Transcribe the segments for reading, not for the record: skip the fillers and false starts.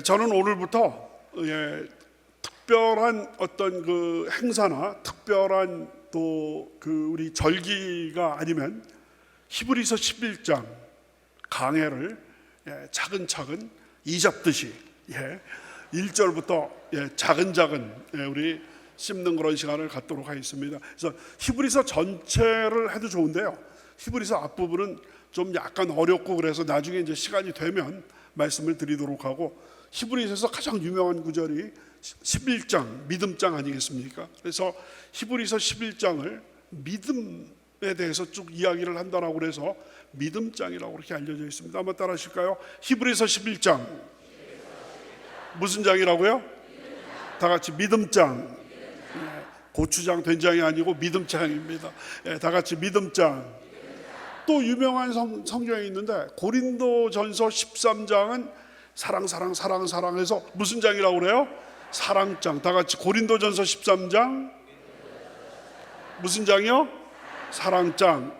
저는 오늘부터 특별한 어떤 그 행사나 특별한 또 그 우리 절기가 아니면 히브리서 11장 강해를 차근차근 이잡듯이 1절부터 차근차근 우리 씹는 그런 시간을 갖도록 하겠습니다. 그래서 히브리서 전체를 해도 좋은데요, 히브리서 앞부분은 좀 약간 어렵고 그래서 나중에 이제 시간이 되면 말씀을 드리도록 하고, 히브리서에서 가장 유명한 구절이 11장 믿음장 아니겠습니까? 그래서 히브리서 11장을 믿음에 대해서 쭉 이야기를 한다라고 그래서 믿음장이라고 그렇게 알려져 있습니다. 한번 따라 하실까요? 히브리서 11장 무슨 장이라고요? 다 같이 믿음장. 고추장 된장이 아니고 믿음장입니다. 다 같이 믿음장. 또 유명한 성경에 있는데 고린도전서 13장은 사랑해서 무슨 장이라고 그래요? 사랑장. 다 같이 고린도전서 13장 무슨 장이요? 사랑장.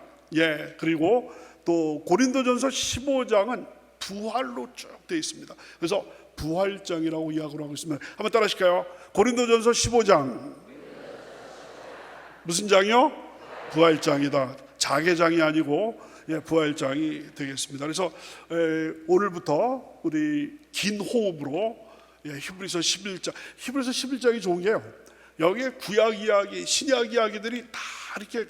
그리고 또 고린도전서 15장은 부활로 쭉 되어 있습니다. 그래서 부활장이라고 이야기를 하고 있습니다. 한번 따라 하실까요? 고린도전서 15장 무슨 장이요? 부활장이다. 자개장이 아니고 부활장이 되겠습니다. 그래서 오늘부터 우리 긴 호흡으로 히브리서 11장, 히브리서 11장이 좋은 게요, 여기에 구약 이야기, 신약 이야기들이 다 이렇게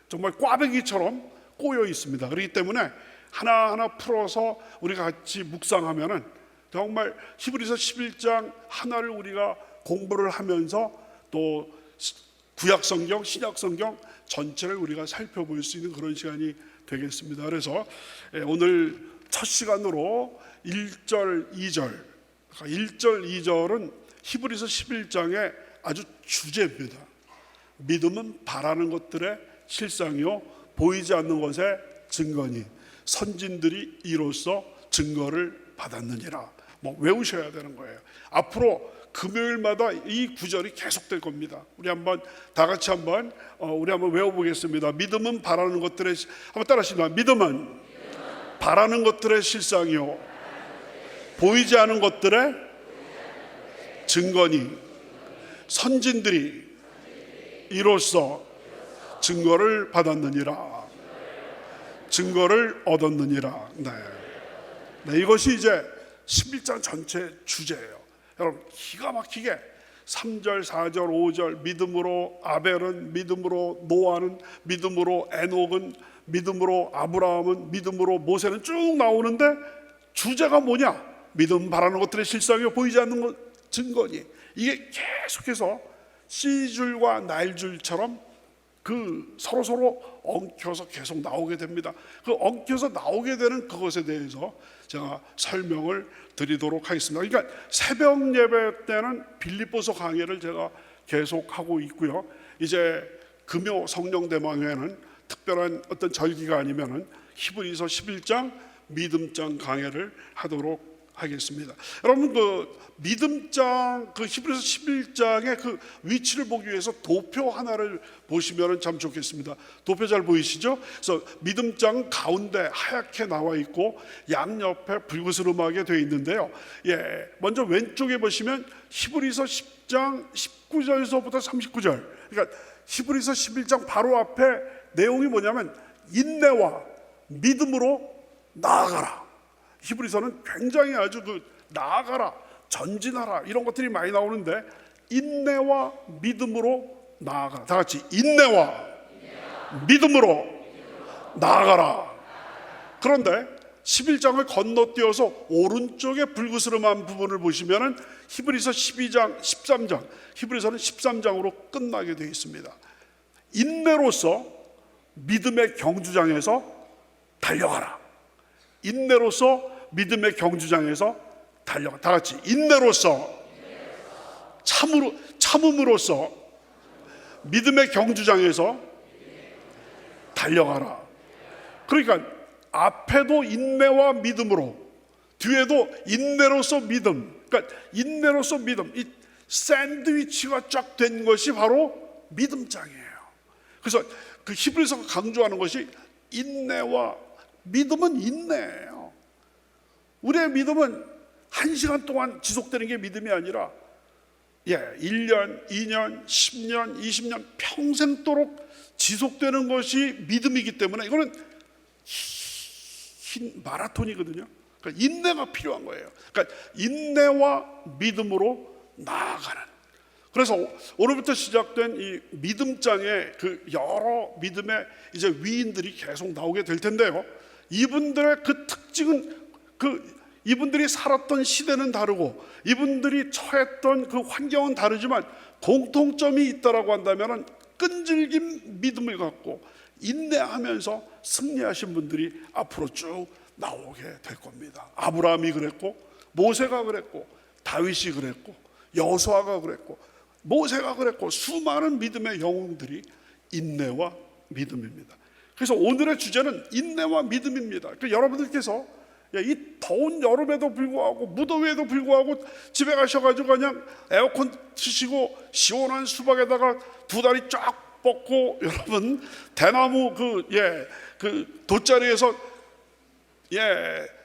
정말 꽈배기처럼 꼬여 있습니다. 그렇기 때문에 하나하나 풀어서 우리가 같이 묵상하면은 정말 히브리서 11장 하나를 우리가 공부를 하면서 또 구약 성경, 신약 성경 전체를 우리가 살펴볼 수 있는 그런 시간이 되겠습니다. 그래서 오늘 첫 시간으로 1절, 2절, 1절, 2절은 히브리서 11장의 아주 주제입니다. 믿음은 바라는 것들의 실상이요 보이지 않는 것의 증거니 선진들이 이로써 증거를 받았느니라. 외우셔야 되는 거예요. 앞으로 금요일마다 이 구절이 계속될 겁니다. 우리 한번 다 같이 한번 외워보겠습니다. 믿음은 바라는 것들의, 한번 따라하시나? 믿음은 바라는 것들의 실상이요 보이지 않은 것들의 증거니 선진들이 이로써 증거를 받았느니라. 증거를 얻었느니라. 이것이 이제 11장 전체 주제예요. 여러분 기가 막히게 3절, 4절, 5절 믿음으로 아벨은, 믿음으로 노아는, 믿음으로 에녹은, 믿음으로 아브라함은, 믿음으로 모세는 쭉 나오는데 주제가 뭐냐? 믿음 바라는 것들의 실상이요 보이지 않는 것 증거니. 이게 계속해서 씨줄과 날줄처럼 서로 엉켜서 계속 나오게 됩니다. 엉켜서 나오게 되는 그것에 대해서 제가 설명을 드리도록 하겠습니다. 그러니까 새벽 예배 때는 빌립보서 강해를 제가 계속하고 있고요, 이제 금요 성령 대망회는 특별한 어떤 절기가 아니면은 히브리서 11장 믿음장 강해를 하도록 하겠습니다. 여러분 믿음장 히브리서 11장의 위치를 보기 위해서 도표 하나를 보시면 참 좋겠습니다. 도표 잘 보이시죠? 그래서 믿음장 가운데 하얗게 나와 있고 양옆에 불그스름하게 되어 있는데요. 먼저 왼쪽에 보시면 히브리서 10장 19절에서부터 39절. 그러니까 히브리서 11장 바로 앞에 내용이 뭐냐면 인내와 믿음으로 나아가라. 히브리서는 굉장히 아주 나아가라, 전진하라 이런 것들이 많이 나오는데 인내와 믿음으로 나아가라. 다 같이 인내와 믿음으로 나아가라. 그런데 11장을 건너뛰어서 오른쪽에 불그스름한 부분을 보시면은 히브리서 12장, 13장, 히브리서는 13장으로 끝나게 되어 있습니다. 인내로서 믿음의 경주장에서 달려가라. 인내로서 믿음의 경주장에서 달려가. 다 같이 인내로서 참음으로써 믿음의 경주장에서 달려가라. 그러니까 앞에도 인내와 믿음으로, 뒤에도 인내로서 믿음. 그러니까 인내로서 믿음, 이 샌드위치가 쫙 된 것이 바로 믿음장이에요. 그래서 히브리서가 강조하는 것이 인내와 믿음은 인내예요. 우리의 믿음은 1시간 동안 지속되는 게 믿음이 아니라 1년, 2년, 10년, 20년 평생도록 지속되는 것이 믿음이기 때문에 이거는 긴 마라톤이거든요. 그러니까 인내가 필요한 거예요. 그러니까 인내와 믿음으로 나아가는. 그래서 오늘부터 시작된 이 믿음장에 그 여러 믿음의 이제 위인들이 계속 나오게 될 텐데요. 이분들의 그 특징은 이분들이 살았던 시대는 다르고 이분들이 처했던 그 환경은 다르지만 공통점이 있다라고 한다면 끈질긴 믿음을 갖고 인내하면서 승리하신 분들이 앞으로 쭉 나오게 될 겁니다. 아브라함이 그랬고, 모세가 그랬고, 다윗이 그랬고, 여호수아가 그랬고, 모세가 그랬고, 수많은 믿음의 영웅들이 인내와 믿음입니다. 그래서 오늘의 주제는 인내와 믿음입니다. 그러니까 여러분들께서 이 더운 여름에도 불구하고 무더위에도 불구하고 집에 가셔가지고 그냥 에어컨 트시고 시원한 수박에다가 두 다리 쫙 뻗고 여러분 대나무 그 돗자리에서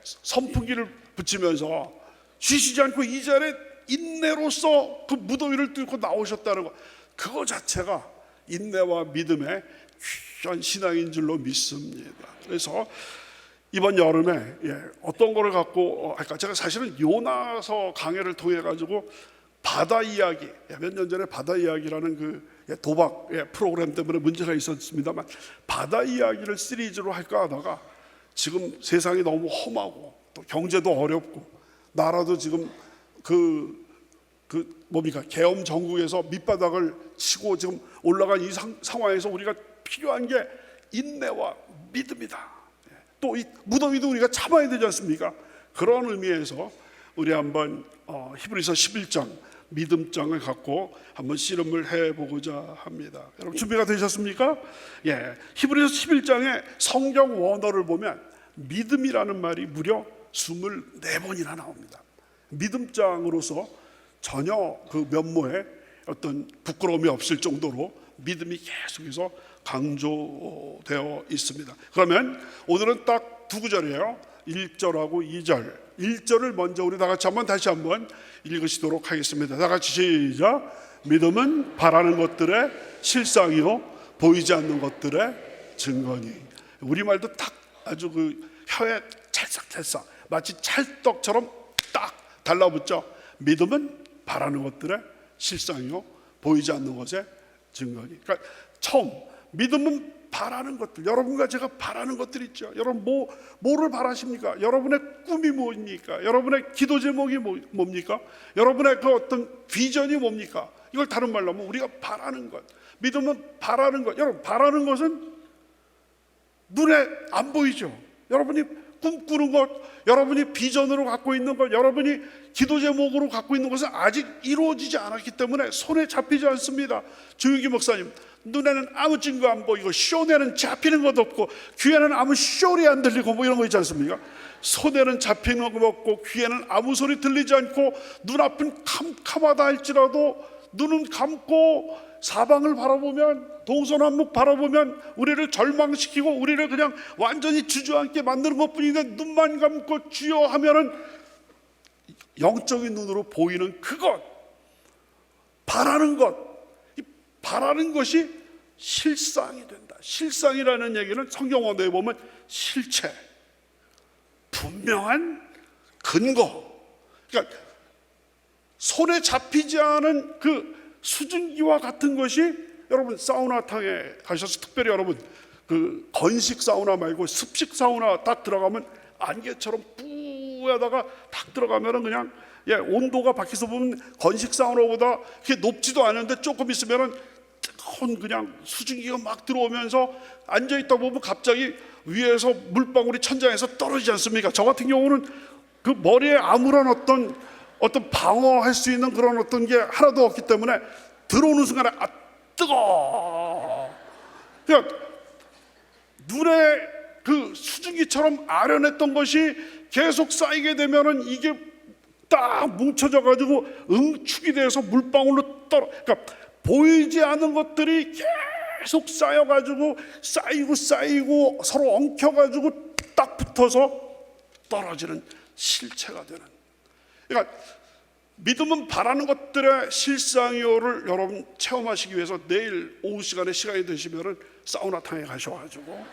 선풍기를 붙이면서 쉬시지 않고 이 자리에 인내로서 그 무더위를 뚫고 나오셨다는 것, 그거 자체가 인내와 믿음의 귀한 신앙인 줄로 믿습니다. 그래서 이번 여름에 어떤 거를 갖고 할까? 제가 사실은 요나서 강해를 통해 가지고 바다 이야기, 몇 년 전에 바다 이야기라는 그 도박 프로그램 때문에 문제가 있었습니다만 바다 이야기를 시리즈로 할까 하다가 지금 세상이 너무 험하고 또 경제도 어렵고 나라도 지금 계엄 정국에서 밑바닥을 치고 지금 올라간 이 상황에서 우리가 필요한 게 인내와 믿음이다. 또 이 무더위도 우리가 참아야 되지 않습니까? 그런 의미에서 우리 한번 히브리서 11장 믿음장을 갖고 한번 씨름을 해보고자 합니다. 여러분 준비가 되셨습니까? 히브리서 11장의 성경 원어를 보면 믿음이라는 말이 무려 24번이나 나옵니다. 믿음장으로서 전혀 그 면모에 어떤 부끄러움이 없을 정도로 믿음이 계속해서 강조되어 있습니다. 그러면 오늘은 딱 두 구절이에요. 1절하고 2절. 1절을 먼저 우리 다 같이 다시 한번 읽으시도록 하겠습니다. 다 같이 시작. 믿음은 바라는 것들의 실상이요 보이지 않는 것들의 증거니. 우리말도 딱 아주 그 혀에 찰싹찰싹 마치 찰떡처럼 딱 달라붙죠. 믿음은 바라는 것들의 실상이요 보이지 않는 것의 증거니. 그러니까 처음 믿음은 바라는 것들, 여러분과 제가 바라는 것들 있죠. 여러분 뭐를 바라십니까? 여러분의 꿈이 뭡니까? 여러분의 기도 제목이 뭡니까? 여러분의 그 어떤 비전이 뭡니까? 이걸 다른 말로 하면 우리가 바라는 것, 믿음은 바라는 것. 여러분 바라는 것은 눈에 안 보이죠. 여러분이 꿈꾸는 것, 여러분이 비전으로 갖고 있는 것, 여러분이 기도 제목으로 갖고 있는 것은 아직 이루어지지 않았기 때문에 손에 잡히지 않습니다. 조윤기 목사님, 눈에는 아무 증거 안 보이고 쇼에는 잡히는 것도 없고 귀에는 아무 소리 안 들리고 뭐 이런 거 있지 않습니까? 손에는 잡히는 것 없고 귀에는 아무 소리 들리지 않고 눈앞은 캄캄하다 할지라도 눈은 감고 사방을 바라보면, 동서남북 바라보면 우리를 절망시키고 우리를 그냥 완전히 주저앉게 만드는 것뿐인데 눈만 감고 주여 하면은 영적인 눈으로 보이는 그것, 바라는 것, 이 바라는 것이 실상이 된다. 실상이라는 얘기는 성경 원어에 보면 실체, 분명한 근거. 그러니까 손에 잡히지 않은 그 수증기와 같은 것이, 여러분 사우나탕에 가셔서 특별히 여러분 그 건식 사우나 말고 습식 사우나 딱 들어가면 안개처럼 뿌하다가 딱 들어가면은 그냥 온도가 밖에서 보면 건식 사우나보다 그게 높지도 않은데 조금 있으면은 뜨거운 그냥 수증기가 막 들어오면서 앉아 있다 보면 갑자기 위에서 물방울이 천장에서 떨어지지 않습니까? 저 같은 경우는 그 머리에 아무런 어떤 방어할 수 있는 그런 어떤 게 하나도 없기 때문에 들어오는 순간에 뜨거워. 그러니까 눈에 그 수증기처럼 아련했던 것이 계속 쌓이게 되면은 이게 딱 뭉쳐져 가지고 응축이 돼서 물방울로 그러니까 보이지 않는 것들이 계속 쌓여 가지고 쌓이고 서로 엉켜 가지고 딱 붙어서 떨어지는 실체가 되는. 그러니까 믿음은 바라는 것들의 실상이요를 여러분 체험하시기 위해서 내일 오후 시간이 되시면은 사우나탕에 가셔가지고,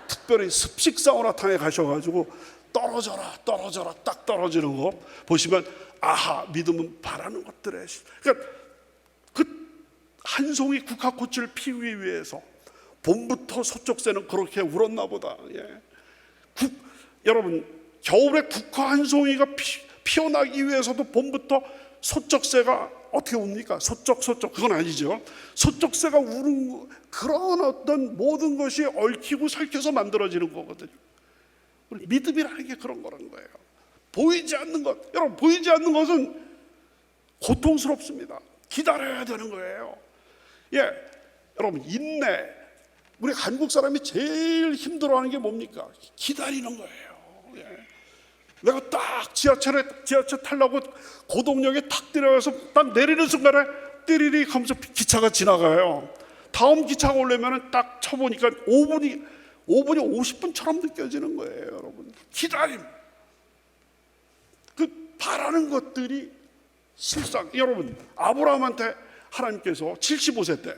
특별히 습식 사우나탕에 가셔가지고 떨어져라 딱 떨어지는 거 보시면, 아하, 믿음은 바라는 것들의, 그러니까 그 한 송이 국화꽃을 피우기 위해서 봄부터 서쪽새는 그렇게 울었나 보다. 여러분, 겨울에 국화 한 송이가 피어나기 위해서도 봄부터 서쪽새가 어떻게 웁니까? 서쪽 그건 아니죠. 서쪽새가 우는 그런 어떤 모든 것이 얽히고 설켜서 만들어지는 거거든요. 믿음이라는 게 그런 거라는 거예요. 보이지 않는 것, 여러분, 보이지 않는 것은 고통스럽습니다. 기다려야 되는 거예요. 여러분, 인내. 우리 한국 사람이 제일 힘들어하는 게 뭡니까? 기다리는 거예요. 내가 딱 지하철 타려고 고동역에 탁 들어가서 딱 내리는 순간에 띠리리 하면서 기차가 지나가요. 다음 기차가 오려면 딱 쳐보니까 5분이 50분처럼 느껴지는 거예요. 여러분, 기다림. 그 바라는 것들이 실상, 여러분, 아브라함한테 하나님께서 75세 때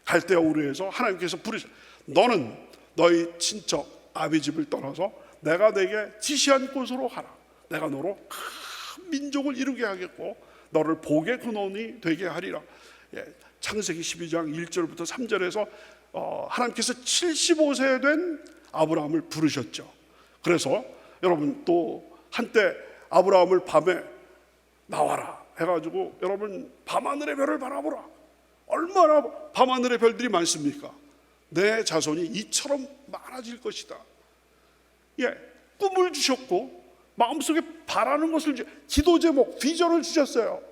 갈대아 우르에서 하나님께서 부르셔, 너는 너희 친척 아비 집을 떠나서 내가 내게 지시한 곳으로 가라. 내가 너로 큰 민족을 이루게 하겠고 너를 복의 근원이 되게 하리라. 창세기 12장 1절부터 3절에서 하나님께서 75세 된 아브라함을 부르셨죠. 그래서 여러분, 또 한때 아브라함을 밤에 나와라 해가지고, 여러분, 밤하늘의 별을 바라보라. 얼마나 밤하늘의 별들이 많습니까? 내 자손이 이처럼 많아질 것이다. 꿈을 주셨고 마음속에 바라는 것을 기도 제목, 비전을 주셨어요.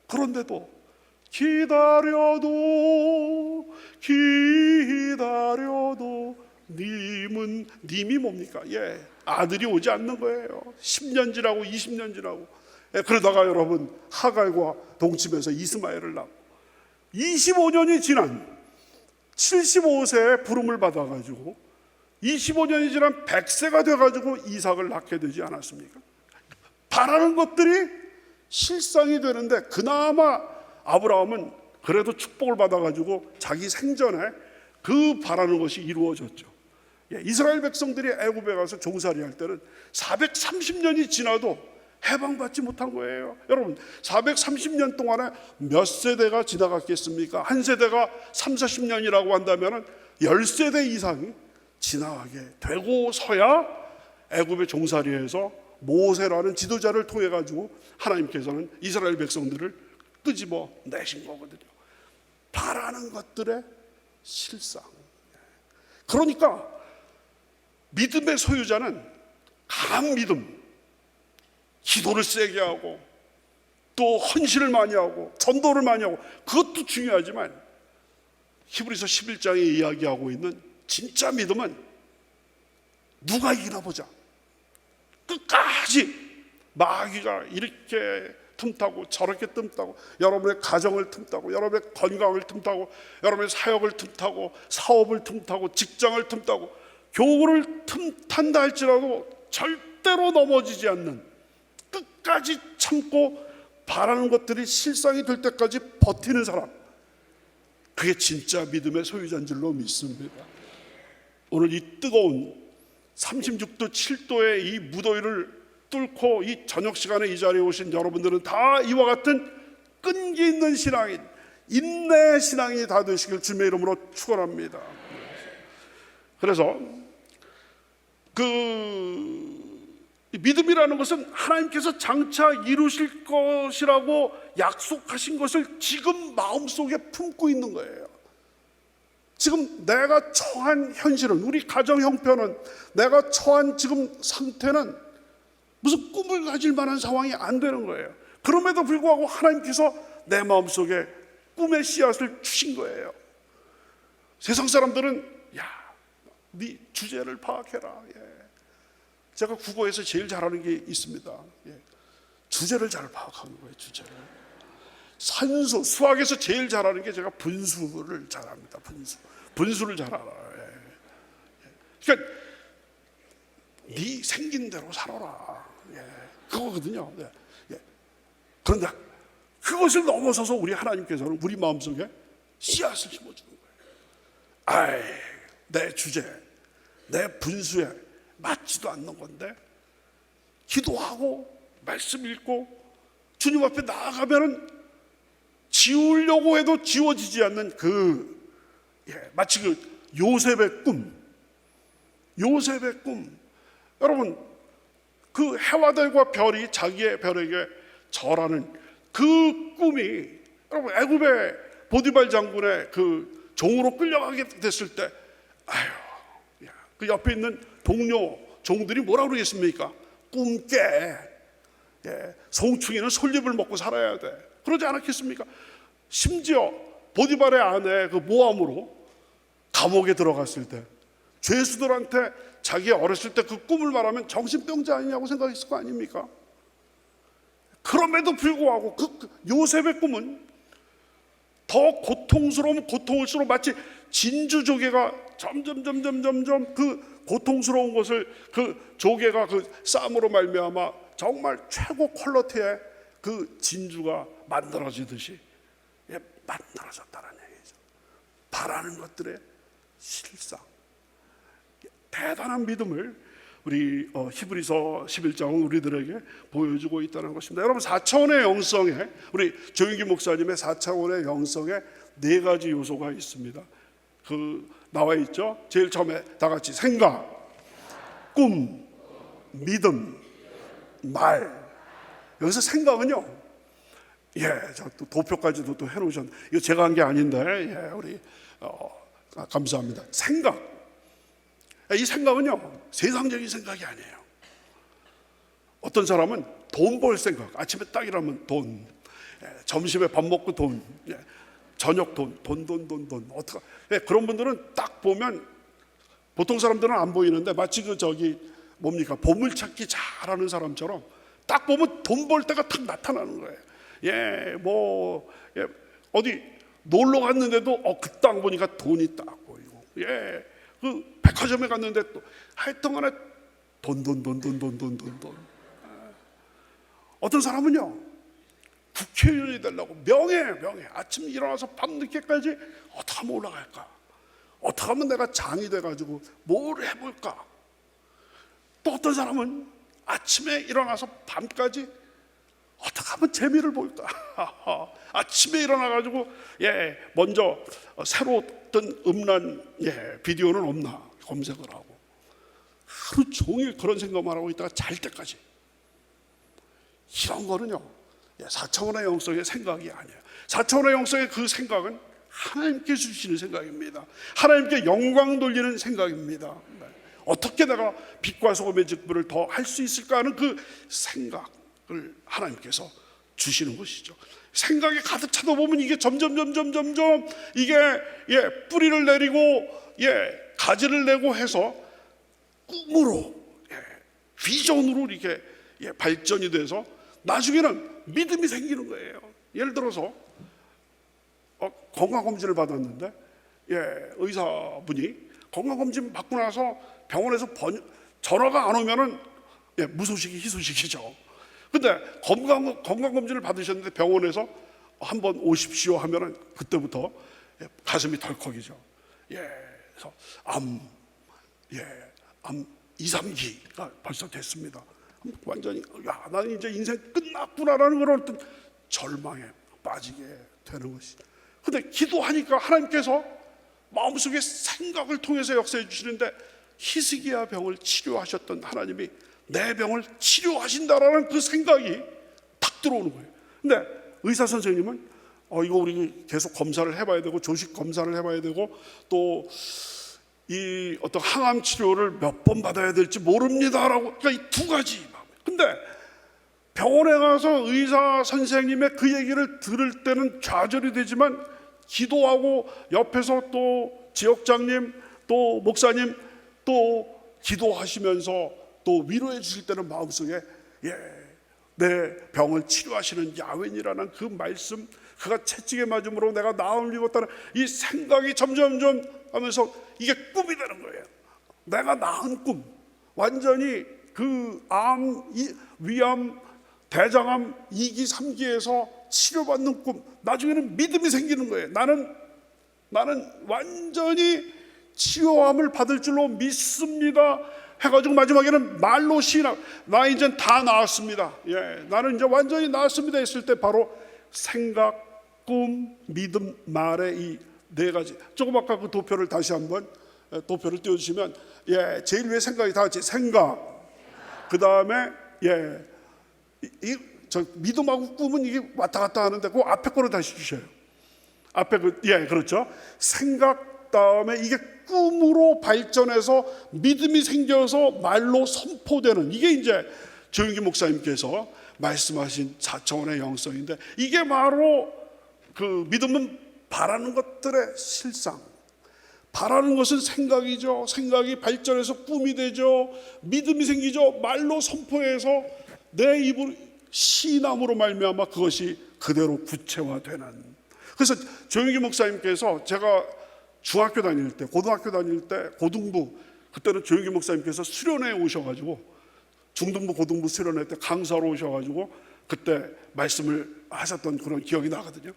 그런데도 기다려도 님이 뭡니까? 아들이 오지 않는 거예요. 10년 지나고 20년 지나고, 그러다가 여러분, 하갈과 동침해서 이스마엘을 낳고 25년이 지난 75세에 부름을 받아가지고 25년이 지난 100세가 돼가지고 이삭을 낳게 되지 않았습니까? 바라는 것들이 실상이 되는데, 그나마 아브라함은 그래도 축복을 받아가지고 자기 생전에 그 바라는 것이 이루어졌죠. 이스라엘 백성들이 애굽에 가서 종살이 할 때는 430년이 지나도 해방받지 못한 거예요. 여러분, 430년 동안에 몇 세대가 지나갔겠습니까? 한 세대가 30-40년이라고 한다면 10세대 이상이 지나가게 되고서야 애굽의 종살이에서 모세라는 지도자를 통해 가지고 하나님께서는 이스라엘 백성들을 끄집어 내신 거거든요. 바라는 것들의 실상. 그러니까 믿음의 소유자는 강한 믿음, 기도를 세게 하고 또 헌신을 많이 하고 전도를 많이 하고, 그것도 중요하지만 히브리서 11장에 이야기하고 있는 진짜 믿음은 누가 이기나 보자. 끝까지 마귀가 이렇게 틈타고 저렇게 틈타고, 여러분의 가정을 틈타고, 여러분의 건강을 틈타고, 여러분의 사역을 틈타고, 사업을 틈타고, 직장을 틈타고, 교구를 틈탄다 할지라도 절대로 넘어지지 않는, 끝까지 참고 바라는 것들이 실상이 될 때까지 버티는 사람, 그게 진짜 믿음의 소유자인 줄로 믿습니다. 오늘 이 뜨거운 36도 7도의 이 무더위를 뚫고 이 저녁 시간에 이 자리에 오신 여러분들은 다 이와 같은 끈기 있는 신앙인, 인내의 신앙이 다 되시길 주님의 이름으로 축원합니다. 그래서 믿음이라는 것은 하나님께서 장차 이루실 것이라고 약속하신 것을 지금 마음속에 품고 있는 거예요. 지금 내가 처한 현실은, 우리 가정 형편은, 내가 처한 지금 상태는 무슨 꿈을 가질 만한 상황이 안 되는 거예요. 그럼에도 불구하고 하나님께서 내 마음속에 꿈의 씨앗을 주신 거예요. 세상 사람들은 네 주제를 파악해라. 제가 국어에서 제일 잘하는 게 있습니다. 주제를 잘 파악하는 거예요. 주제를. 산수, 수학에서 제일 잘하는 게 제가 분수를 잘합니다. 분수를 잘 알아요. 그러니까 네 생긴 대로 살아라. 그거거든요. 그런데 그것을 넘어서서 우리 하나님께서는 우리 마음속에 씨앗을 심어주는 거예요. 내 주제, 내 분수에 맞지도 않는 건데 기도하고 말씀 읽고 주님 앞에 나아가면은 지우려고 해도 지워지지 않는 마치 요셉의 꿈. 여러분, 그 해와 달과 별이 자기의 별에게 절하는 그 꿈이, 여러분, 애굽의 보디발 장군의 그 종으로 끌려가게 됐을 때, 그 옆에 있는 동료 종들이 뭐라고 그러겠습니까? 꿈 깨. 송충이는 솔잎을 먹고 살아야 돼. 그러지 않았겠습니까? 심지어 보디발의 아내 그 모함으로 감옥에 들어갔을 때 죄수들한테 자기 어렸을 때 그 꿈을 말하면 정신병자 아니냐고 생각했을 거 아닙니까? 그럼에도 불구하고 그 요셉의 꿈은 더 고통스러우면 고통일수록 마치 진주 조개가 점점 그 고통스러운 것을 그 조개가 그 쌈으로 말미암아 정말 최고 퀄리티의 그 진주가 만들어지듯이 만들어졌다는 얘기죠. 바라는 것들의 실상. 대단한 믿음을 우리 히브리서 11장은 우리들에게 보여주고 있다는 것입니다. 여러분, 4차원의 영성에, 우리 조윤기 목사님의 4차원의 영성에 4가지 요소가 있습니다. 나와 있죠. 제일 처음에 다 같이 생각, 꿈, 믿음, 말. 여기서 생각은요, 또 도표까지도 또 해놓으셨는데, 이거 제가 한 게 아닌데, 우리 감사합니다. 생각. 이 생각은요, 세상적인 생각이 아니에요. 어떤 사람은 돈 벌 생각, 아침에 딱 일어나면 돈, 점심에 밥 먹고 돈, 저녁 돈. 어떡하? 그런 분들은 딱 보면 보통 사람들은 안 보이는데 마치 보물찾기 잘하는 사람처럼 딱 보면 돈 벌 때가 딱 나타나는 거예요. 어디 놀러 갔는데도 그 땅 보니까 돈이 딱 보이고, 그 백화점에 갔는데 또 하여튼간에 돈. 어떤 사람은요, 국회의원이 되려고 명예. 아침 일어나서 밤늦게까지 어떻게 하면 올라갈까? 어떻게 하면 내가 장이 돼가지고 뭘 해볼까? 또 어떤 사람은 아침에 일어나서 밤까지 어떻게 하면 재미를 볼까? 아침에 일어나가지고 먼저 새로 뜬 음란 비디오는 없나 검색을 하고 하루 종일 그런 생각만 하고 있다가 잘 때까지. 이런 거는요, 4차원의 영성의 생각이 아니에요. 4차원의 영성의 그 생각은 하나님께 주시는 생각입니다. 하나님께 영광 돌리는 생각입니다. 어떻게 내가 빛과 소금의 직분을 더 할 수 있을까 하는 그 생각을 하나님께서 주시는 것이죠. 생각이 가득 차다 보면 이게 점점 이게 뿌리를 내리고 가지를 내고 해서 꿈으로, 비전으로 이렇게 발전이 돼서 나중에는 믿음이 생기는 거예요. 예를 들어서 건강검진을 받았는데 의사분이 건강검진 받고 나서 병원에서 전화가 안 오면은 무소식이 희소식이죠. 근데 건강검진을 받으셨는데 병원에서 한번 오십시오 하면은 그때부터 가슴이 덜컥이죠. 그래서 암 2, 3기가 벌써 됐습니다. 완전히 나는 이제 인생 끝났구나라는 그런 어떤 절망에 빠지게 되는 것이죠. 근데 기도하니까 하나님께서 마음속에 생각을 통해서 역사해 주시는데, 히스기야 병을 치료하셨던 하나님이 내 병을 치료하신다라는 그 생각이 탁 들어오는 거예요. 근데 의사 선생님은 이거 우리 계속 검사를 해봐야 되고 조직 검사를 해봐야 되고 또 이 어떤 항암 치료를 몇 번 받아야 될지 모릅니다라고, 그러니까 이 두 가지. 근데 병원에 가서 의사 선생님의 그 얘기를 들을 때는 좌절이 되지만 기도하고 옆에서 또 지역장님 또 목사님 또 기도하시면서 또 위로해 주실 때는 마음속에 내 병을 치료하시는 야훼니라는 그 말씀, 그가 채찍에 맞음으로 내가 나음을 입었다는 이 생각이 점점 하면서 이게 꿈이 되는 거예요. 내가 낳은 꿈, 완전히 그 암, 위암, 대장암 2기, 3기에서 치료받는 꿈, 나중에는 믿음이 생기는 거예요. 나는 완전히 치유함을 받을 줄로 믿습니다 해가지고 마지막에는 말로 시인하고, 나 이제 다 나았습니다. 나는 이제 완전히 나았습니다 했을 때 바로 생각, 꿈, 믿음, 말의 이 네 가지. 조금 아까 그 도표를 다시 한번 도표를 띄워주시면, 제일 위에 생각이 다 같이 생각, 그 다음에 저 믿음하고 꿈은 이게 왔다 갔다 하는데 그 앞에 거로 다시 주셔요. 앞에 그렇죠. 생각 다음에 이게 꿈으로 발전해서 믿음이 생겨서 말로 선포되는, 이게 이제 조영기 목사님께서 말씀하신 4차원의 영성인데, 이게 바로 그 믿음은 바라는 것들의 실상. 바라는 것은 생각이죠. 생각이 발전해서 꿈이 되죠. 믿음이 생기죠. 말로 선포해서 내 입으로 시인함으로 말미암아 그것이 그대로 구체화되는. 그래서 조영기 목사님께서, 제가 중학교 다닐 때, 고등학교 다닐 때 고등부, 그때는 조영기 목사님께서 수련회에 오셔가지고, 중등부 고등부 수련회 때 강사로 오셔가지고 그때 말씀을 하셨던 그런 기억이 나거든요.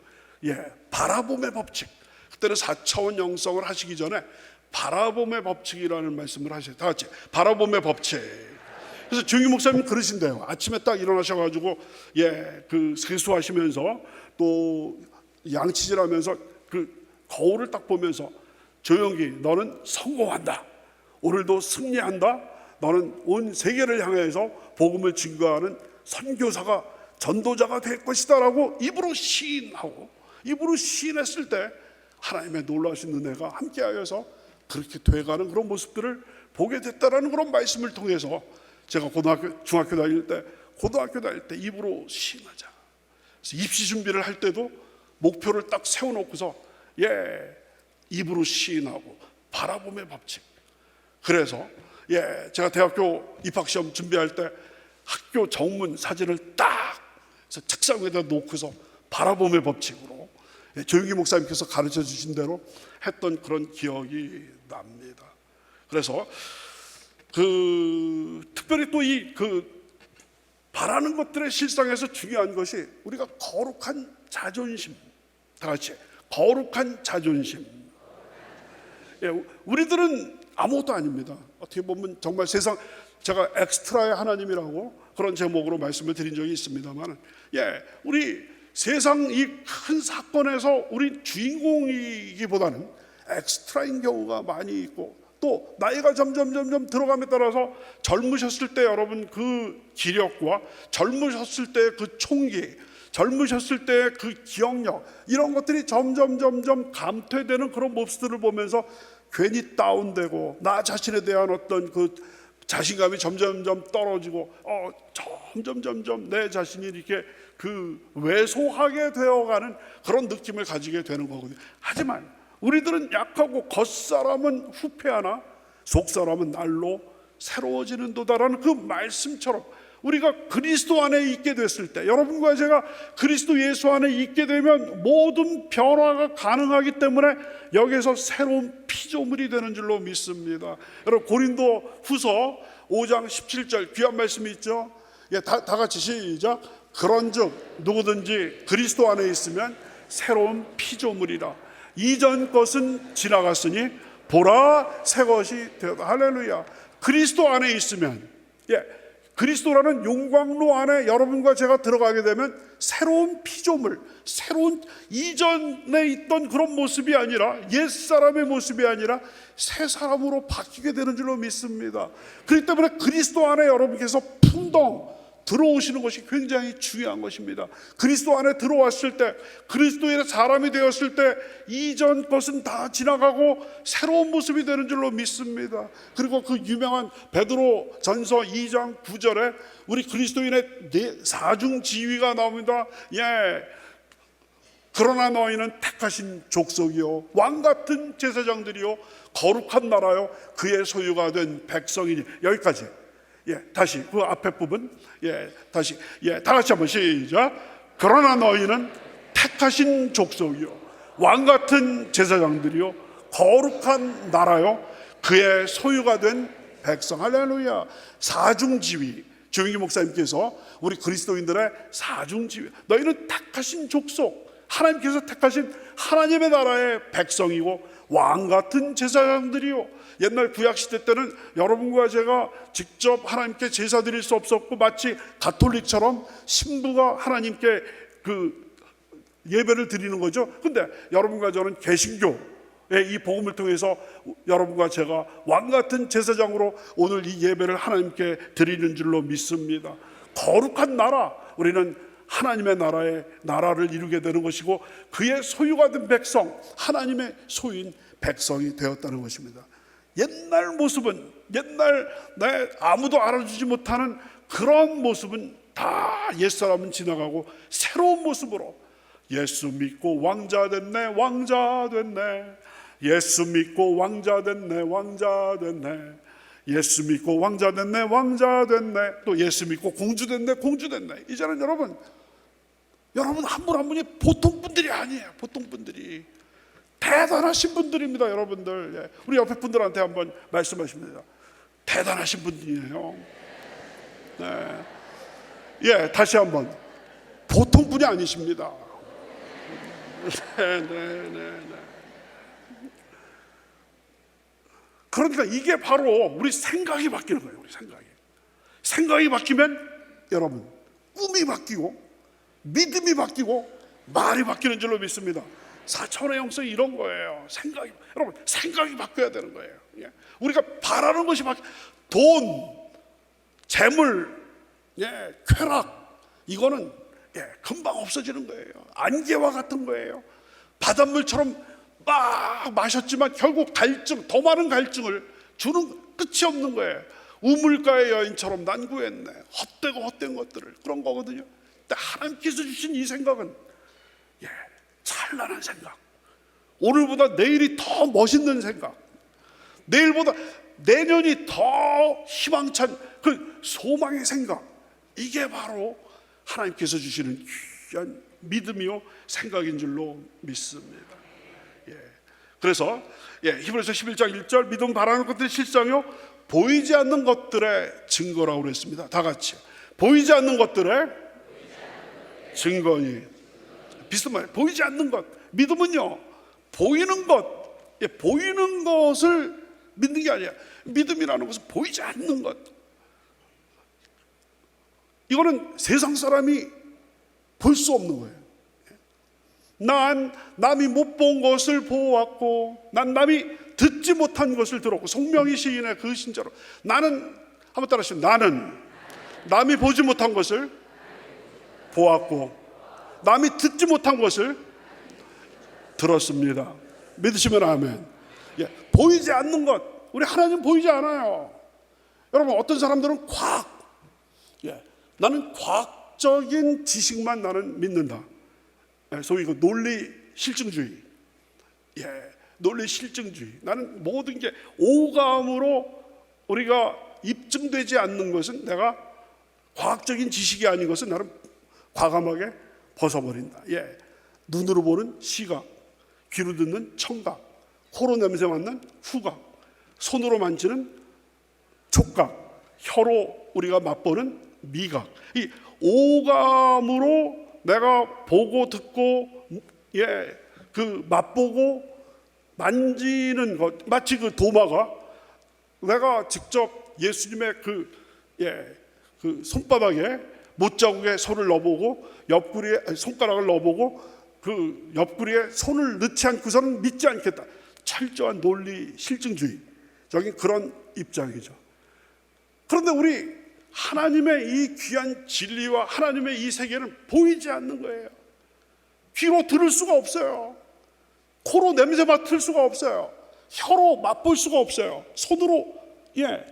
바라봄의 법칙. 그때는 4차원 영성을 하시기 전에 바라봄의 법칙이라는 말씀을 하셔요. 다 같이 바라봄의 법칙. 그래서 조영기 목사님 그러신대요. 아침에 딱 일어나셔가지고 그 세수하시면서 또 양치질하면서 그 거울을 딱 보면서, 조영기, 너는 성공한다. 오늘도 승리한다. 너는 온 세계를 향해서 복음을 증거하는 선교사가, 전도자가 될 것이다 라고 입으로 시인했을 때 하나님의 놀라우신 은혜가 함께하여서 그렇게 돼가는 그런 모습들을 보게 됐다라는 그런 말씀을 통해서, 제가 중학교 다닐 때 입으로 시인하자. 그래서 입시 준비를 할 때도 목표를 딱 세워놓고서 입으로 시인하고 바라봄의 법칙. 그래서 제가 대학교 입학시험 준비할 때 학교 정문 사진을 딱 책상 위에다 놓고서 바라봄의 법칙으로 조영기 목사님께서 가르쳐 주신 대로 했던 그런 기억이 납니다. 그래서 특별히 또 바라는 것들의 실상에서 중요한 것이 우리가 거룩한 자존심. 다 같이 거룩한 자존심. 우리들은 아무것도 아닙니다. 어떻게 보면 정말 제가 엑스트라의 하나님이라고 그런 제목으로 말씀을 드린 적이 있습니다만, 우리 세상 이 큰 사건에서 우리 주인공이기보다는 엑스트라인 경우가 많이 있고, 또 나이가 점점 들어감에 따라서 젊으셨을 때 여러분 그 기력과 젊으셨을 때 그 총기, 젊으셨을 때 그 기억력, 이런 것들이 점점 감퇴되는 그런 모습들을 보면서 괜히 다운되고, 나 자신에 대한 어떤 그 자신감이 점점 떨어지고, 점점 내 자신이 이렇게 그 왜소하게 되어가는 그런 느낌을 가지게 되는 거거든요. 하지만 우리들은 약하고 겉사람은 후패하나 속사람은 날로 새로워지는도다라는 그 말씀처럼, 우리가 그리스도 안에 있게 됐을 때, 여러분과 제가 그리스도 예수 안에 있게 되면 모든 변화가 가능하기 때문에 여기에서 새로운 피조물이 되는 줄로 믿습니다. 여러분, 고린도 후서 5장 17절 귀한 말씀이 있죠. 다 같이 시작. 그런즉 누구든지 그리스도 안에 있으면 새로운 피조물이라. 이전 것은 지나갔으니 보라 새 것이 되었다. 할렐루야. 그리스도 안에 있으면, 그리스도라는 용광로 안에 여러분과 제가 들어가게 되면 새로운 피조물, 새로운 이전에 있던 그런 모습이 아니라, 옛사람의 모습이 아니라 새 사람으로 바뀌게 되는 줄로 믿습니다. 그렇기 때문에 그리스도 안에 여러분께서 풍덩 들어오시는 것이 굉장히 중요한 것입니다. 그리스도 안에 들어왔을 때, 그리스도의 사람이 되었을 때 이전 것은 다 지나가고 새로운 모습이 되는 줄로 믿습니다. 그리고 그 유명한 베드로 전서 2장 9절에 우리 그리스도인의 사중 지위가 나옵니다. 그러나 너희는 택하신 족속이요 왕같은 제사장들이요 거룩한 나라요 그의 소유가 된 백성이니. 여기까지. 다시 그 앞에 부분 다시 다 같이 한번 시작. 그러나 너희는 택하신 족속이요 왕같은 제사장들이요 거룩한 나라요 그의 소유가 된 백성. 할렐루야. 사중지위. 조영기 목사님께서 우리 그리스도인들의 사중지위, 너희는 택하신 족속, 하나님께서 택하신 하나님의 나라의 백성이고 왕같은 제사장들이요. 옛날 구약시대 때는 여러분과 제가 직접 하나님께 제사 드릴 수 없었고, 마치 가톨릭처럼 신부가 하나님께 그 예배를 드리는 거죠. 근데 여러분과 저는 개신교의 이 복음을 통해서 여러분과 제가 왕같은 제사장으로 오늘 이 예배를 하나님께 드리는 줄로 믿습니다. 거룩한 나라, 우리는 하나님의 나라를 이루게 되는 것이고, 그의 소유가 된 백성, 하나님의 소유인 백성이 되었다는 것입니다. 옛날 모습은, 옛날 아무도 알아주지 못하는 그런 모습은 다 옛사람은 지나가고 새로운 모습으로 예수 믿고 왕자 됐네, 왕자 됐네. 예수 믿고 왕자 됐네, 왕자 됐네. 예수 믿고 왕자 됐네, 왕자 됐네. 또 예수 믿고 공주 됐네, 공주 됐네. 이제는 여러분 한 분 한 분이 보통 분들이 아니에요. 보통 분들이 대단하신 분들입니다, 여러분들. 우리 옆에 분들한테 한번 말씀하십니다. 대단하신 분이에요. 네. 예, 다시 한번 보통 분이 아니십니다. 네. 그러니까 이게 바로 우리 생각이 바뀌는 거예요. 우리 생각이 바뀌면 여러분 꿈이 바뀌고 믿음이 바뀌고 말이 바뀌는 줄로 믿습니다. 4차원의 영성이 이런 거예요. 여러분 생각이 바뀌어야 되는 거예요. 우리가 바라는 것이 돈, 재물, 쾌락, 이거는 금방 없어지는 거예요. 안개와 같은 거예요. 바닷물처럼 막 마셨지만 결국 더 많은 갈증을 주는, 끝이 없는 거예요. 우물가의 여인처럼 난구했네. 헛된 것들을, 그런 거거든요. 근데 하나님께서 주신 이 생각은 찬란한 생각, 오늘보다 내일이 더 멋있는 생각, 내년이 더 희망찬 그 소망의 생각, 이게 바로 하나님께서 주시는 귀한 믿음이요 생각인 줄로 믿습니다. 그래서 히브리서 11장 1절, 믿음 바라는 것들의 실상이요 보이지 않는 것들의 증거라고 그랬습니다. 다 같이 보이지 않는 것들의 증거니. 비슷한 말, 보이지 않는 것. 믿음은요 보이는 것을 믿는 게 아니야. 믿음이라는 것은 보이지 않는 것. 이거는 세상 사람이 볼 수 없는 거예요. 난 남이 못 본 것을 보았고, 난 남이 듣지 못한 것을 들었고. 송명희 시인의 그 신자로, 나는, 한번 따라하시죠. 나는 남이 보지 못한 것을 보았고, 남이 듣지 못한 것을 들었습니다. 믿으시면 아멘. 보이지 않는 것, 우리 하나님 보이지 않아요. 여러분, 어떤 사람들은 나는 과학적인 지식만 나는 믿는다. 소위 그 논리 실증주의. 논리 실증주의. 나는 모든 게 오감으로 우리가 입증되지 않는 것은, 내가 과학적인 지식이 아닌 것은 나는 과감하게 벗어버린다. 눈으로 보는 시각, 귀로 듣는 청각, 코로 냄새 맡는 후각, 손으로 만지는 촉각, 혀로 우리가 맛보는 미각. 이 오감으로 내가 보고 듣고 그 맛보고 만지는 것, 마치 그 도마가 내가 직접 예수님의 그 손바닥에 못자국에 손을 넣어보고 옆구리에 손가락을 넣어보고 그 옆구리에 손을 넣지 않고서는 믿지 않겠다. 철저한 논리 실증주의적인 그런 입장이죠. 그런데 우리 하나님의 이 귀한 진리와 하나님의 이 세계는 보이지 않는 거예요. 귀로 들을 수가 없어요. 코로 냄새 맡을 수가 없어요. 혀로 맛볼 수가 없어요. 손으로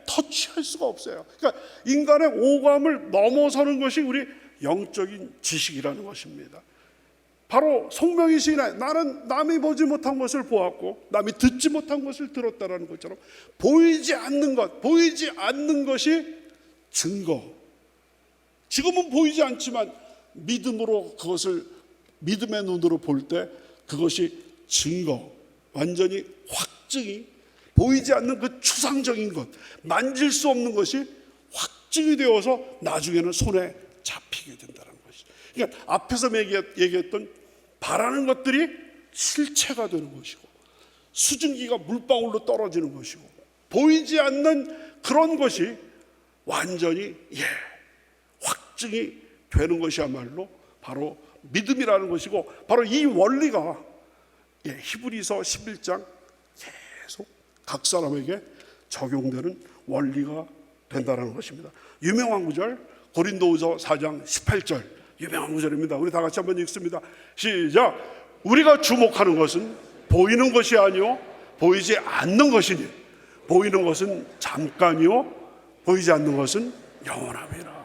터치할 수가 없어요. 그러니까 인간의 오감을 넘어서는 것이 우리 영적인 지식이라는 것입니다. 바로 송명희 시인의 나는 남이 보지 못한 것을 보았고 남이 듣지 못한 것을 들었다라는 것처럼 보이지 않는 것이 증거. 지금은 보이지 않지만 믿음으로 그것을 믿음의 눈으로 볼 때 그것이 증거, 완전히 확증이 보이지 않는 그 추상적인 것, 만질 수 없는 것이 확증이 되어서 나중에는 손에 잡히게 된다는 것이죠. 그러니까 앞에서 얘기했던 바라는 것들이 실체가 되는 것이고, 수증기가 물방울로 떨어지는 것이고, 보이지 않는 그런 것이 완전히 확증이 되는 것이야말로 바로 믿음이라는 것이고, 바로 이 원리가 히브리서 11장 계속 각 사람에게 적용되는 원리가 된다는 것입니다. 유명한 구절, 고린도후서 4장 18절, 유명한 구절입니다. 우리 다 같이 한번 읽습니다. 시작. 우리가 주목하는 것은 보이는 것이 아니요 보이지 않는 것이니, 보이는 것은 잠깐이요 보이지 않는 것은 영원함이라.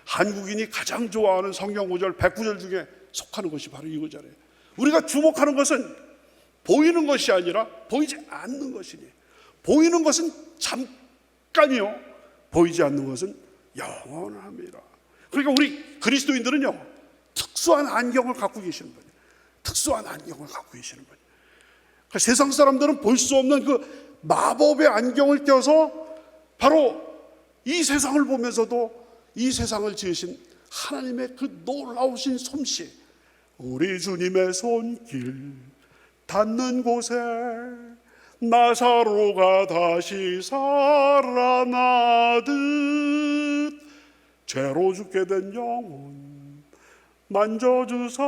한국인이 가장 좋아하는 성경 구절 109절 중에 속하는 것이 바로 이 구절이에요. 우리가 주목하는 것은 보이는 것이 아니라 보이지 않는 것이니, 보이는 것은 잠깐이요 보이지 않는 것은 영원함이라. 그러니까 우리 그리스도인들은요, 특수한 안경을 갖고 계시는 거예요. 특수한 안경을 갖고 계시는 거예요. 그러니까 세상 사람들은 볼 수 없는 그 마법의 안경을 껴서 바로 이 세상을 보면서도 이 세상을 지으신 하나님의 그 놀라우신 솜씨, 우리 주님의 손길 닿는 곳에 나사로가 다시 살아나듯 죄로 죽게 된 영혼 만져주사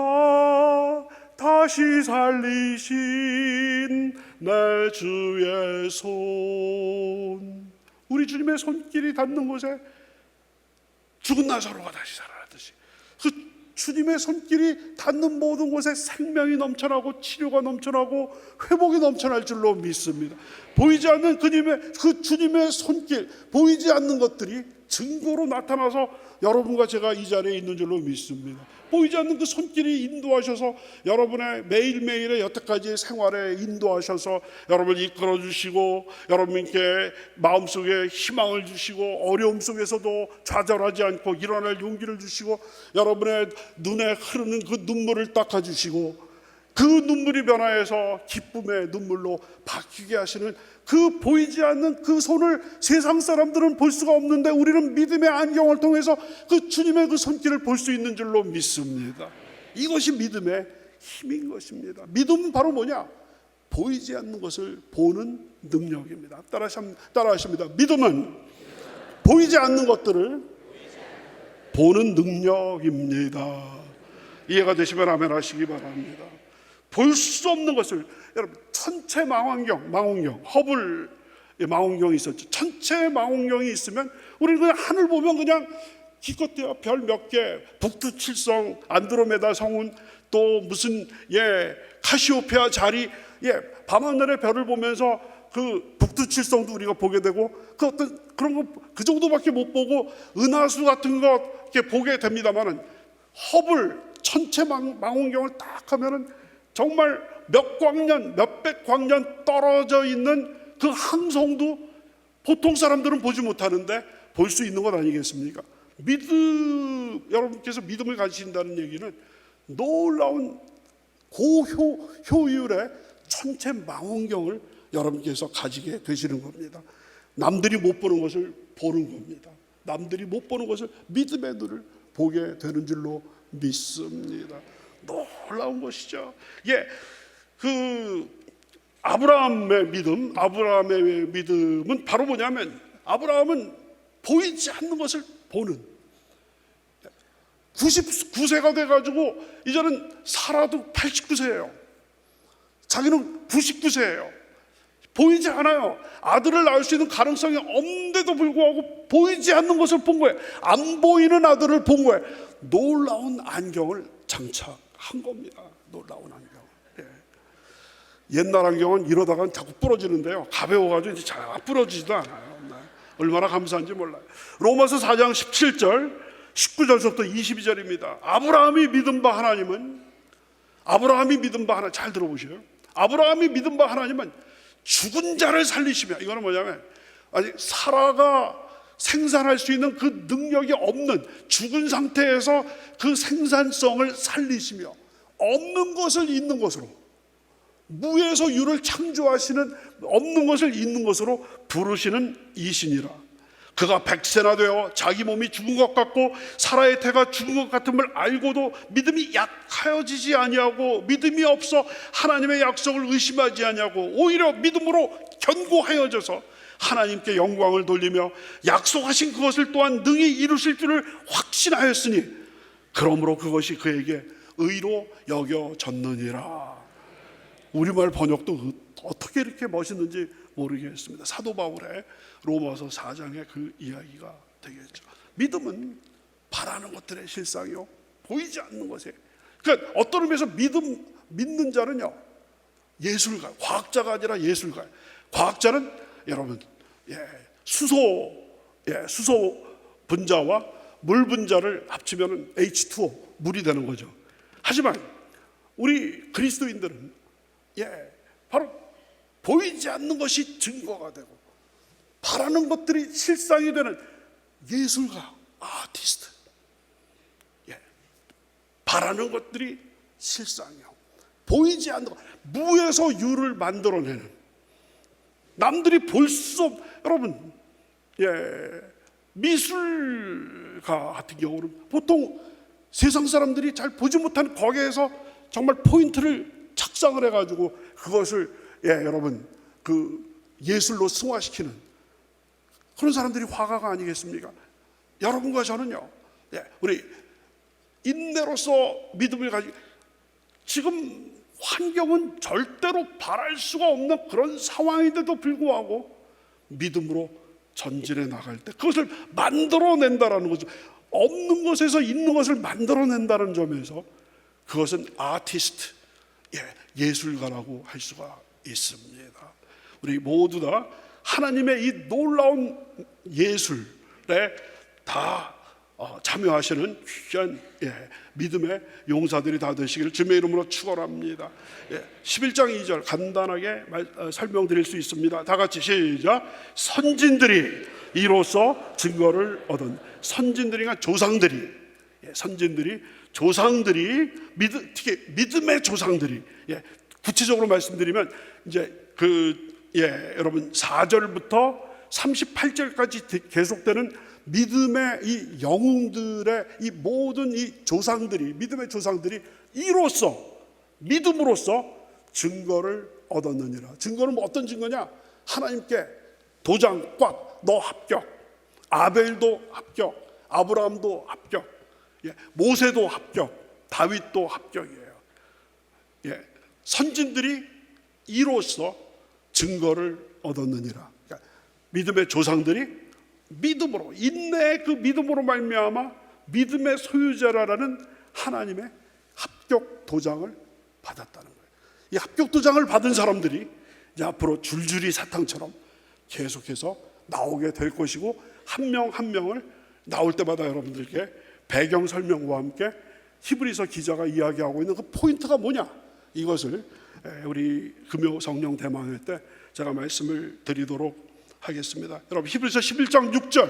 다시 살리신 내 주의 손, 우리 주님의 손길이 닿는 곳에 죽은 나사로가 다시 살아나듯이 그 주님의 손길이 닿는 모든 곳에 생명이 넘쳐나고 치료가 넘쳐나고 회복이 넘쳐날 줄로 믿습니다. 보이지 않는 그 주님의 손길, 보이지 않는 것들이 증거로 나타나서 여러분과 제가 이 자리에 있는 줄로 믿습니다. 보이지 않는 그 손길이 인도하셔서 여러분의 매일매일의 여태까지의 생활에 인도하셔서 여러분을 이끌어 주시고, 여러분께 마음속에 희망을 주시고, 어려움 속에서도 좌절하지 않고 일어날 용기를 주시고, 여러분의 눈에 흐르는 그 눈물을 닦아주시고, 그 눈물이 변화해서 기쁨의 눈물로 바뀌게 하시는 그 보이지 않는 그 손을 세상 사람들은 볼 수가 없는데 우리는 믿음의 안경을 통해서 그 주님의 그 손길을 볼 수 있는 줄로 믿습니다. 이것이 믿음의 힘인 것입니다. 믿음은 바로 뭐냐? 보이지 않는 것을 보는 능력입니다. 따라하십니다. 믿음은 보이지 않는 것들을 보는 능력입니다. 이해가 되시면 아멘 하시기 바랍니다. 볼 수 없는 것을, 여러분 천체 망원경, 허블 망원경이 있었죠. 천체 망원경이 있으면 우리는 그냥 하늘 보면 그냥 기껏해야 별 몇 개, 북두칠성, 안드로메다 성운, 또 무슨 카시오페아 자리, 밤하늘의 별을 보면서 그 북두칠성도 우리가 보게 되고, 그 어떤 그런 거 그 정도밖에 못 보고 은하수 같은 거 이렇게 보게 됩니다만은, 허블 천체 망원경을 딱 하면은 정말 몇 광년, 몇백 광년 떨어져 있는 그 항성도 보통 사람들은 보지 못하는데 볼 수 있는 것 아니겠습니까? 여러분께서 믿음을 가지신다는 얘기는 놀라운 고효율의 천체 망원경을 여러분께서 가지게 되시는 겁니다. 남들이 못 보는 것을 보는 겁니다. 남들이 못 보는 것을 믿음의 눈을 보게 되는 줄로 믿습니다. 놀라운 것이죠. 그 아브라함의 믿음은 바로 뭐냐면, 아브라함은 보이지 않는 것을 보는, 99세가 돼가지고 이제는 사라도 89세예요. 자기는 99세예요. 보이지 않아요. 아들을 낳을 수 있는 가능성이 없는데도 불구하고 보이지 않는 것을 본 거예요. 안 보이는 아들을 본 거예요. 놀라운 안경을 장착한 겁니다. 놀라운 안경. 옛날 안경은 이러다가 자꾸 부러지는데요, 가벼워가지고 이제 잘 부러지지도 않아요. 얼마나 감사한지 몰라요. 로마서 4장 17절 19절부터 22절입니다. 아브라함이 믿은 바 하나님은, 잘 들어보세요. 아브라함이 믿은 바 하나님은 죽은 자를 살리시며, 이거는 뭐냐면 아직 사라가 생산할 수 있는 그 능력이 없는 죽은 상태에서 그 생산성을 살리시며, 없는 것을 있는 것으로, 무에서 유를 창조하시는, 없는 것을 있는 것으로 부르시는 이신이라. 그가 백세나 되어 자기 몸이 죽은 것 같고 사라의 태가 죽은 것 같음을 알고도 믿음이 약하여지지 아니하고 믿음이 없어 하나님의 약속을 의심하지 아니하고 오히려 믿음으로 견고하여져서 하나님께 영광을 돌리며 약속하신 그것을 또한 능히 이루실 줄을 확신하였으니 그러므로 그것이 그에게 의로 여겨졌느니라. 우리말 번역도 어떻게 이렇게 멋있는지 모르겠습니다. 사도 바울의 로마서 4장의 그 이야기가 되겠죠. 믿음은 바라는 것들의 실상이요, 보이지 않는 것에. 그러니까 어떤 의미에서 믿는 자는요, 예술가, 과학자가 아니라 예술가. 과학자는 여러분, 수소 분자와 물 분자를 합치면 H2O, 물이 되는 거죠. 하지만 우리 그리스도인들은 바로 보이지 않는 것이 증거가 되고 바라는 것들이 실상이 되는 예술가, 아티스트. 바라는 것들이 실상이요, 보이지 않는 것, 무에서 유를 만들어내는, 남들이 볼 수 없, 여러분, 미술가 같은 경우는 보통 세상 사람들이 잘 보지 못한 거기에서 정말 포인트를 착상을 해가지고 그것을 여러분 그 예술로 승화시키는 그런 사람들이 화가가 아니겠습니까? 여러분과 저는요, 우리 인내로서 믿음을 가지고, 지금 환경은 절대로 바랄 수가 없는 그런 상황인데도 불구하고 믿음으로 전진해 나갈 때 그것을 만들어낸다라는 거죠. 없는 것에서 있는 것을 만들어낸다는 점에서 그것은 아티스트, 예술가라고 할 수가 있습니다. 우리 모두 다 하나님의 이 놀라운 예술에 다 참여하시는 귀한 믿음의 용사들이 다 되시기를 주님의 이름으로 축원합니다. 11장 2절 간단하게 설명드릴 수 있습니다. 다 같이 시작. 선진들이 이로써 증거를 얻은, 선진들이가 조상들이, 조상들이 특히 믿음의 조상들이, 구체적으로 말씀드리면 이제 여러분 4절부터 38절까지 계속되는 믿음의 이 영웅들의 이 모든 이 조상들이, 믿음의 조상들이 이로써, 믿음으로써 증거를 얻었느니라. 증거는 어떤 증거냐? 하나님께 도장 꽉, 너 합격, 아벨도 합격, 아브라함도 합격, 모세도 합격, 다윗도 합격이에요. 선진들이 이로써 증거를 얻었느니라. 그러니까 믿음의 조상들이 믿음으로, 인내의 그 믿음으로 말미암아 믿음의 소유자라는 하나님의 합격 도장을 받았다는 거예요. 이 합격 도장을 받은 사람들이 이제 앞으로 줄줄이 사탕처럼 계속해서 나오게 될 것이고, 한 명 한 명을 나올 때마다 여러분들께 배경 설명과 함께 히브리서 기자가 이야기하고 있는 그 포인트가 뭐냐, 이것을 우리 금요 성령 대망회 때 제가 말씀을 드리도록 하겠습니다. 여러분, 히브리서 11장 6절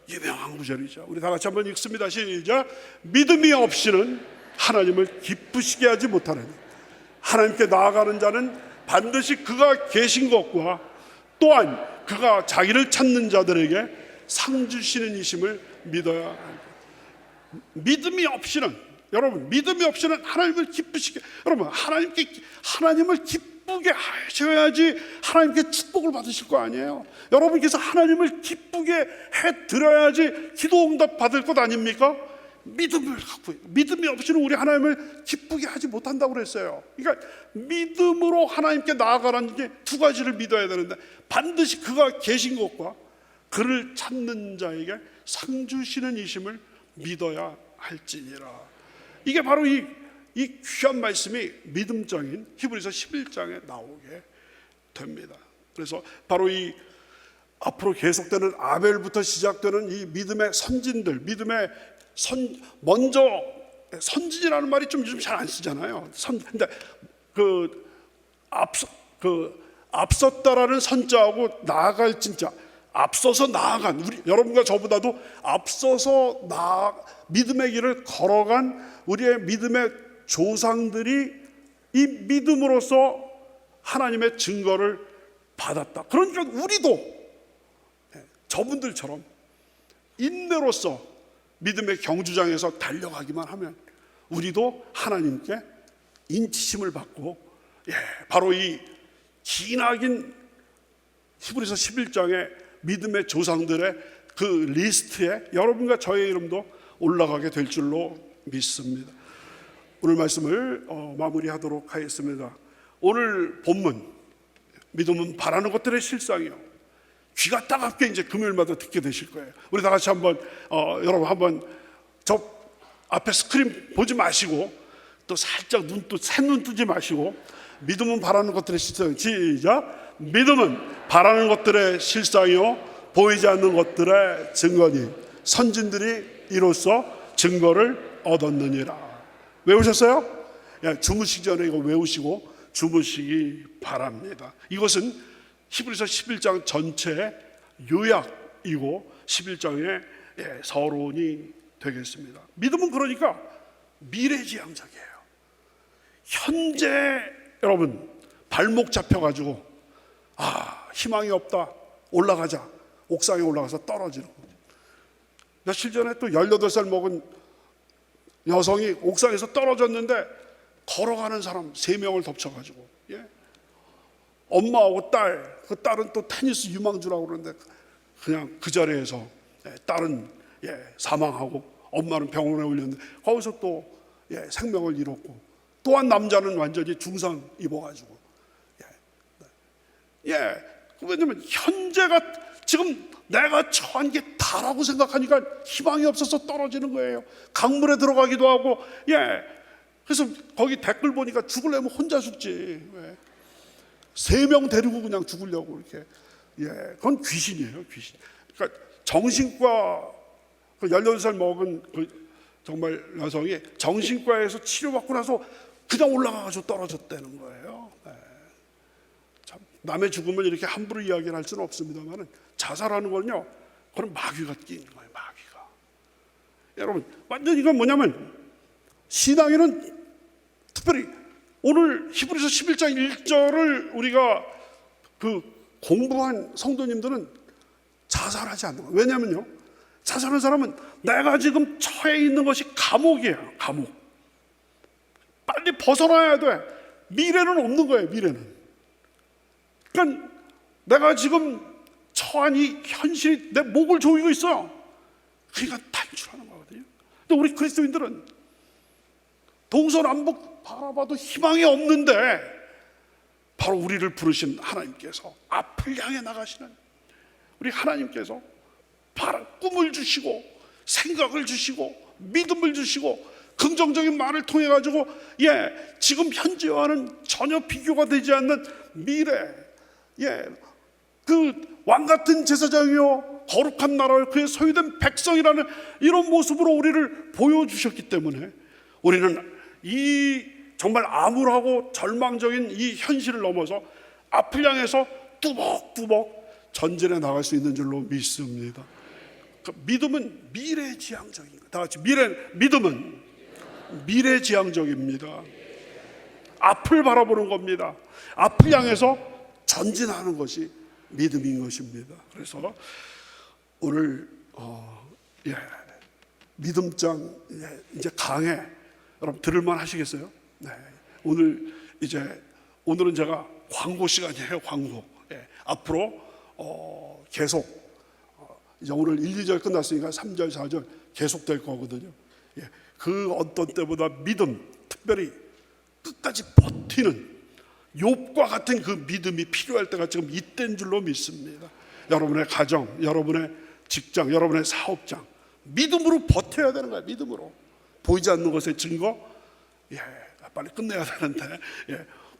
유명한 구절이죠. 우리 다 같이 한번 읽습니다. 시작. 믿음이 없이는 하나님을 기쁘시게 하지 못하느니 하나님께 나아가는 자는 반드시 그가 계신 것과 또한 그가 자기를 찾는 자들에게 상 주시는 이심을 믿어야 합니다. 믿음이 없이는, 여러분, 믿음이 없이는 하나님을 기쁘시게, 여러분, 하나님을 기쁘게 하셔야지 하나님께 축복을 받으실 거 아니에요. 여러분께서 하나님을 기쁘게 해 드려야지 기도 응답 받을 것 아닙니까? 믿음을 갖고, 믿음이 없이는 우리 하나님을 기쁘게 하지 못한다고 그랬어요. 그러니까 믿음으로 하나님께 나아가라는 게 두 가지를 믿어야 되는데, 반드시 그가 계신 것과 그를 찾는 자에게 상 주시는 이심을 믿어야 할지니라. 이게 바로 이 귀한 말씀이 믿음장인 히브리서 11장에 나오게 됩니다. 그래서 바로 이 앞으로 계속되는 아벨부터 시작되는 이 믿음의 선진들, 믿음의 먼저, 선진이라는 말이 좀 요즘 잘 안 쓰잖아요. 근데 앞섰다라는 선자하고 나아갈 진짜, 앞서서 나아간, 우리 여러분과 저보다도 앞서서 믿음의 길을 걸어간 우리의 믿음의 조상들이 이 믿음으로써 하나님의 증거를 받았다. 그러니까 우리도 저분들처럼 인내로서 믿음의 경주장에서 달려가기만 하면 우리도 하나님께 인치심을 받고, 바로 이 기나긴 히브리서 11장의 믿음의 조상들의 그 리스트에 여러분과 저의 이름도 올라가게 될 줄로 믿습니다. 오늘 말씀을 마무리하도록 하겠습니다. 오늘 본문, 믿음은 바라는 것들의 실상이요. 귀가 따갑게 이제 금요일마다 듣게 되실 거예요. 우리 다 같이 한번 여러분 한번 저 앞에 스크린 보지 마시고 또 살짝 새눈 뜨지 마시고, 믿음은 바라는 것들의 실상. 시작. 믿음은 바라는 것들의 실상이요 보이지 않는 것들의 증거니 선진들이 이로써 증거를 얻었느니라. 외우셨어요? 주무시기 전에 이거 외우시고 주무시기 바랍니다. 이것은 히브리서 11장 전체의 요약이고 11장의 서론이 되겠습니다. 믿음은 그러니까 미래지향적이에요. 현재 여러분 발목 잡혀가지고 희망이 없다, 올라가자, 옥상에 올라가서 떨어지는 거죠. 며칠 전에 또 18살 먹은 여성이 옥상에서 떨어졌는데 걸어가는 사람 3명을 덮쳐가지고, 엄마하고 딸, 그 딸은 또 테니스 유망주라고 그러는데 그냥 그 자리에서 딸은 사망하고 엄마는 병원에 올렸는데 거기서 또 생명을 잃었고, 또한 남자는 완전히 중상 입어가지고, 왜냐면 현재가 지금 내가 처한 게 다라고 생각하니까 희망이 없어서 떨어지는 거예요. 강물에 들어가기도 하고, 그래서 거기 댓글 보니까 죽으려면 혼자 죽지, 3명 데리고 그냥 죽으려고 이렇게. 그건 귀신이에요, 귀신. 그러니까 정신과, 그 18살 먹은 그 정말 여성이 정신과에서 치료받고 나서 그냥 올라가가지고 떨어졌다는 거예요. 참, 남의 죽음을 이렇게 함부로 이야기를 할 수는 없습니다만 자살하는 건요, 그런 마귀가 끼는 거예요, 마귀가. 여러분, 완전 이건 뭐냐면 신앙에는 특별히 오늘 히브리서 11장 1절을 우리가 그 공부한 성도님들은 자살하지 않는 거예요. 왜냐면요, 자살하는 사람은 내가 지금 처해 있는 것이 감옥이에요, 감옥. 빨리 벗어나야 돼. 미래는 없는 거예요, 미래는. 그러니까 내가 지금 처한 이 현실이 내 목을 조이고 있어요. 그러니까 탈출하는 거거든요. 근데 우리 그리스도인들은 동서남북 바라봐도 희망이 없는데 바로 우리를 부르신 하나님께서, 앞을 향해 나가시는 우리 하나님께서 꿈을 주시고 생각을 주시고 믿음을 주시고 긍정적인 말을 통해 가지고 지금 현재와는 전혀 비교가 되지 않는 미래, 그 왕같은 제사장이요 거룩한 나라를 그의 소유된 백성이라는 이런 모습으로 우리를 보여주셨기 때문에 우리는 이 정말 암울하고 절망적인 이 현실을 넘어서 앞을 향해서 뚜벅뚜벅 전진해 나갈 수 있는 줄로 믿습니다. 그 믿음은 미래지향적인 거예요. 다 같이 믿음은 미래지향적입니다. 앞을 바라보는 겁니다. 앞을 향해서 전진하는 것이 믿음인 것입니다. 그래서 오늘 믿음장 이제 강해, 여러분 들을만 하시겠어요? 네. 오늘은 제가 광고 시간이에요. 광고. 앞으로 계속 이제 오늘 1, 2절 끝났으니까 3절, 4절 계속 될 거거든요. 그 어떤 때보다 믿음, 특별히 끝까지 버티는 욥과 같은 그 믿음이 필요할 때가 지금 이때인 줄로 믿습니다. 여러분의 가정, 여러분의 직장, 여러분의 사업장, 믿음으로 버텨야 되는 거예요. 믿음으로. 보이지 않는 것의 증거, 빨리 끝내야 되는데,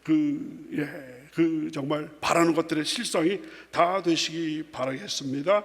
그 정말 바라는 것들의 실상이 다 되시기 바라겠습니다.